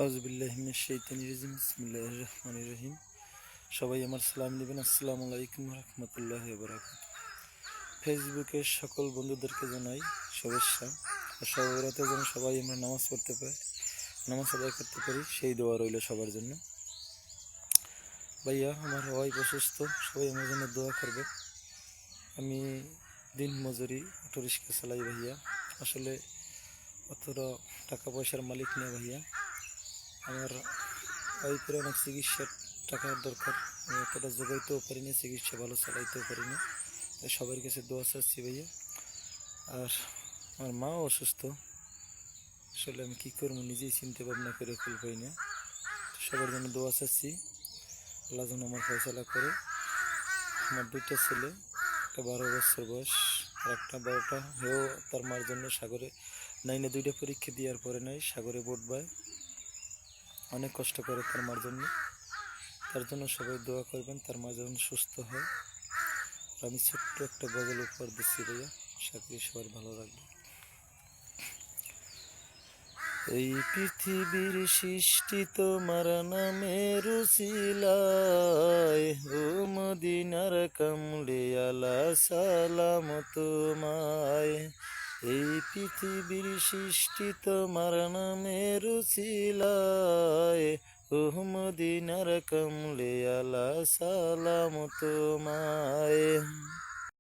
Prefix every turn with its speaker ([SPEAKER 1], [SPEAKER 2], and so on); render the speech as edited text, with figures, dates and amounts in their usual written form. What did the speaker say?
[SPEAKER 1] আউযুবিল্লাহি মিনাশ শাইতানির রাজিম বিসমিল্লাহির রহমানির রহিম। সবাই আমার সালাম নেবেন। আসসালামু আলাইকুম ওয়া রাহমাতুল্লাহি ওয়া বারাকাতুহু। ফেসবুকের সকল বন্ধুদেরকে জানাই শুভেচ্ছা। আর সবে বরাতে যেন সবাই আমরা নামাজ পড়তে পারি, নামাজ আদায় করতে পারি, সেই দোয়া রইল সবার জন্য। ভাইয়া, আমার ওয়াইফ অসুস্থ, সবাই আমার জন্য দোয়া করবে। আমি দিন মজুরি অটো রিক্সা চালাই ভাইয়া। আসলে অতটা টাকা পয়সার মালিক না ভাইয়া। আমার ওয়াইফের অনেক চিকিৎসার টাকার দরকার। আমি এতটা জোগাইতেও পারি না, চিকিৎসা ভালো চালাইতেও পারি না। তাই সবার কাছে দোয়া চাচ্ছি ভাইয়া। আর আমার মাও অসুস্থ, আসলে আমি কী করবো নিজেই চিন্তা ভাবনা করে কুল পাই না। সবার জন্য দোয়া চাচ্ছি, আল্লাহ যেন আমার ফয়সালা করে। আমার দুইটা ছেলে, একটা 12 বছর বয়স আর একটা 12টা, হেও তার মার জন্য সাগরে 9-এ 2টা পরীক্ষা দেওয়ার পরে নাই, সাগরে বোট বায়, অনেক কষ্ট করে তার মার জন্য। তার জন্য সবাই দোয়া করবেন, তার মা যেন সুস্থ হয়। আর আমি ছোট্ট একটা গজল উপহার দিচ্ছি ভাইয়া, আশা করি সবার ভালো লাগবে। এই পৃথিবীর সৃষ্টি তোমার নামের উসিলায়, ও মদিনার কামলে আলা সালাম তোমায়। এই পৃথিবীর সৃষ্টি তোমার নামের উসিলায়, ও মদিনার কামলে আলা সালাম তোমায়।